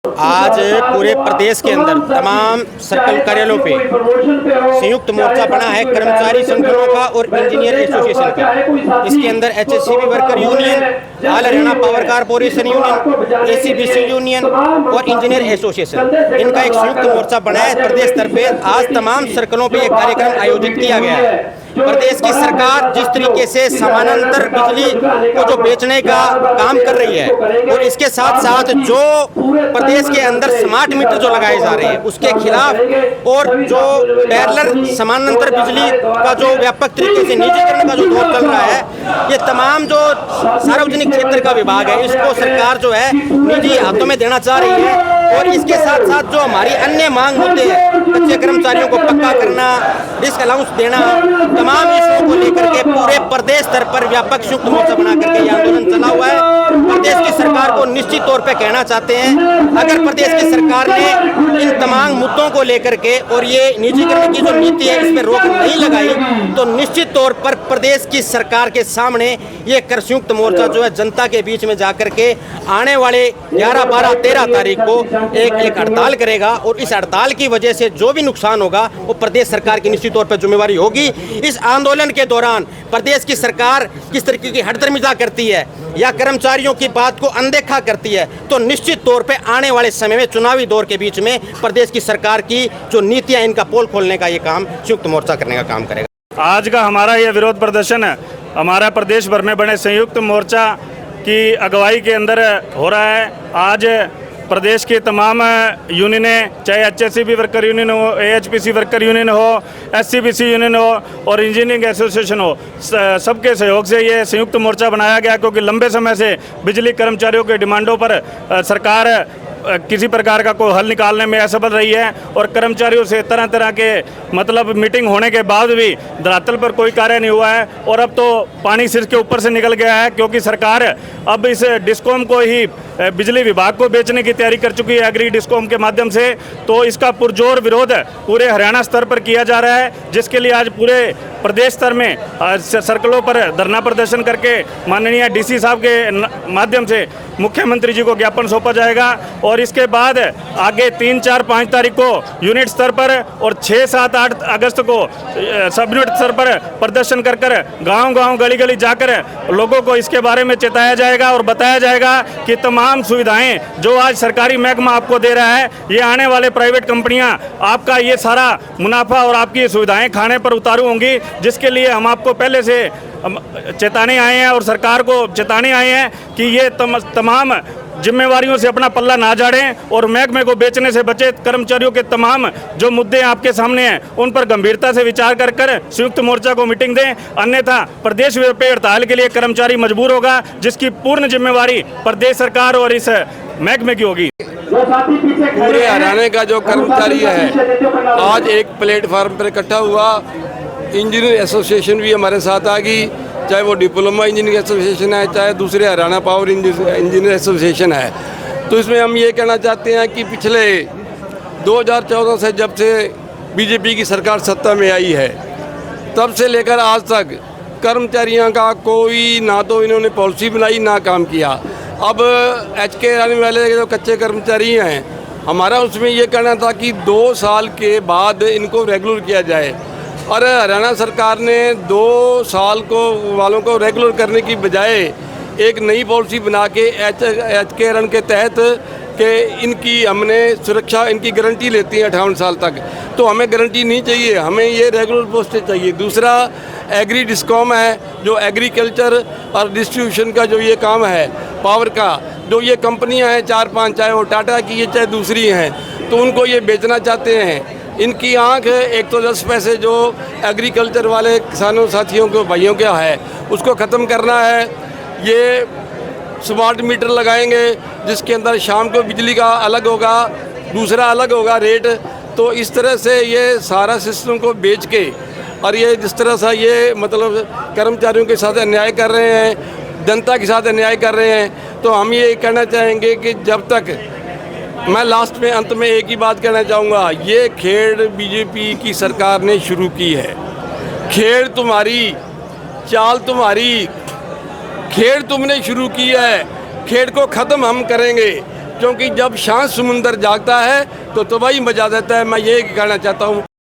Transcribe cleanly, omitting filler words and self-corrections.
आज पूरे प्रदेश के अंदर तमाम सर्कल कार्यालयों पे संयुक्त मोर्चा बना है कर्मचारी संगठनों का और इंजीनियर एसोसिएशन का। इसके अंदर HSCB worker union, all Haryana power corporation union, ACBC union और इंजीनियर एसोसिएशन, इनका एक संयुक्त मोर्चा बना है प्रदेश स्तर पे। आज तमाम सर्कलों पे एक कार्यक्रम आयोजित किया गया है। प्रदेश की सरकार जिस तरीके से समानांतर बिजली को जो बेचने का काम कर रही है और इसके साथ साथ जो प्रदेश के अंदर स्मार्ट मीटर जो लगाए जा रहे हैं उसके खिलाफ और जो पैरेलल समानांतर बिजली का जो व्यापक तरीके से निजीकरण का जो दौर चल रहा है, ये तमाम जो सार्वजनिक क्षेत्र का विभाग है इसको सरकार जो है निजी हाथों में देना चाह रही है। और इसके साथ साथ जो हमारी अन्य मांग मुद्दे हैं, कच्चे कर्मचारियों को पक्का करना, रिस्क अलाउंस देना, तमाम इश्यूओं को लेकर के पूरे प्रदेश स्तर पर व्यापक संयुक्त मोर्चा बना करके यह आंदोलन चला हुआ है। प्रदेश की सरकार को निश्चित तौर पे कहना चाहते हैं, अगर प्रदेश की सरकार ने इन तमाम मुद्दों को लेकर के और ये निजीकरण की जो नीति है इस पर रोक नहीं लगाई तो निश्चित तौर पर प्रदेश की सरकार के सामने ये कर संयुक्त मोर्चा जो है जनता के बीच में जाकर के आने वाले 11, 12, 13 तारीख को एक हड़ताल करेगा और इस हड़ताल की वजह से जो भी नुकसान होगा वो प्रदेश सरकार की निश्चित तौर पर जिम्मेवारी होगी। इस आंदोलन के दौरान प्रदेश की सरकार किस तरीके की हठधर्मिता करती है या कर्मचारियों की बात को अनदेखा करती है तो निश्चित तौर पे आने वाले समय में चुनावी दौर के बीच में प्रदेश की सरकार की जो नीतियां इनका पोल खोलने का ये काम संयुक्त मोर्चा करने का काम करेगा। आज का हमारा ये विरोध प्रदर्शन है हमारा प्रदेश भर में बने संयुक्त मोर्चा की अगुवाई के अंदर हो रहा है। आज प्रदेश के तमाम यूनियनें, चाहे एचएससीबी वर्कर यूनियन हो, एएचपीसी वर्कर यूनियन हो, एससीबीसी यूनियन हो और इंजीनियरिंग एसोसिएशन हो, सबके सहयोग से ये संयुक्त मोर्चा बनाया गया क्योंकि लंबे समय से बिजली कर्मचारियों के डिमांडों पर सरकार किसी प्रकार का कोई हल निकालने में असफल रही है और कर्मचारियों से तरह तरह के मतलब मीटिंग होने के बाद भी धरातल पर कोई कार्य नहीं हुआ है। और अब तो पानी सिर के ऊपर से निकल गया है क्योंकि सरकार अब इस डिस्कॉम को ही बिजली विभाग को बेचने की तैयारी कर चुकी है एग्री डिस्कॉम के माध्यम से। तो इसका पुरजोर विरोध पूरे हरियाणा स्तर पर किया जा रहा है, जिसके लिए आज पूरे प्रदेश स्तर में सर्कलों पर धरना प्रदर्शन करके माननीय डीसी साहब के माध्यम से मुख्यमंत्री जी को ज्ञापन सौंपा जाएगा। और इसके बाद आगे 3, 4, 5 तारीख को यूनिट स्तर पर और 6, 7, 8 अगस्त को सब यूनिट स्तर पर प्रदर्शन कर गांव-गांव, गली-गली जाकर लोगों को इसके बारे में चेताया जाएगा और बताया जाएगा कि तमाम सुविधाएं जो आज सरकारी महकमा आपको दे रहा है, ये आने वाले प्राइवेट कंपनियां आपका ये सारा मुनाफा और आपकी सुविधाएं खाने पर उतारू होंगी, जिसके लिए हम आपको पहले से चेताने आए हैं और सरकार को चेताने आए हैं कि ये तमाम जिम्मेवारियों से अपना पल्ला ना झाड़ें और महकमे को बेचने से बचे। कर्मचारियों के तमाम जो मुद्दे आपके सामने हैं उन पर गंभीरता से विचार कर संयुक्त मोर्चा को मीटिंग दें, अन्यथा प्रदेश व्यापी हड़ताल के लिए कर्मचारी मजबूर होगा, जिसकी पूर्ण जिम्मेवारी प्रदेश सरकार और इस महकमे की होगी। पूरे हरियाणा का जो कर्मचारी है आज एक प्लेटफार्म पर इकट्ठा हुआ। इंजीनियर एसोसिएशन भी हमारे साथ आ गई, चाहे वो डिप्लोमा इंजीनियरिंग एसोसिएशन है, चाहे दूसरे हरियाणा पावर इंजीनियर एसोसिएशन है। तो इसमें हम ये कहना चाहते हैं कि पिछले 2014 से जब से बीजेपी की सरकार सत्ता में आई है तब से लेकर आज तक कर्मचारियों का कोई ना तो इन्होंने पॉलिसी बनाई ना काम किया। अब एचके आने वाले जो कच्चे कर्मचारी हैं, हमारा उसमें ये कहना था कि 2 साल के बाद इनको रेगुलर किया जाए और हरियाणा सरकार ने 2 साल को वालों को रेगुलर करने की बजाय एक नई पॉलिसी बना के एचके रन के तहत कि इनकी हमने सुरक्षा, इनकी गारंटी लेती है 58 साल तक। तो हमें गारंटी नहीं चाहिए, हमें ये रेगुलर पोस्टें चाहिए। दूसरा एग्री डिस्कॉम है जो एग्रीकल्चर और डिस्ट्रीब्यूशन का जो ये काम है पावर का, जो ये कंपनियां हैं 4-5, चाहे वो टाटा की है चाहे दूसरी हैं, तो उनको ये बेचना चाहते हैं। इनकी आंख 110 पैसे जो एग्रीकल्चर वाले किसानों साथियों को भाइयों क्या है उसको ख़त्म करना है। ये स्मार्ट मीटर लगाएंगे जिसके अंदर शाम को बिजली का अलग होगा, दूसरा अलग होगा रेट। तो इस तरह से ये सारा सिस्टम को बेच के और ये जिस तरह से ये मतलब कर्मचारियों के साथ अन्याय कर रहे हैं, जनता के साथ अन्याय कर रहे हैं, तो हम ये कहना चाहेंगे कि जब तक मैं लास्ट में अंत में एक ही बात कहना चाहूँगा, ये खेल बीजेपी की सरकार ने शुरू की है। खेल तुम्हारी, चाल तुम्हारी, खेल तुमने शुरू की है, खेल को ख़त्म हम करेंगे। क्योंकि जब शांत समुंदर जागता है तो तबाही मचा देता है। मैं ये कहना चाहता हूँ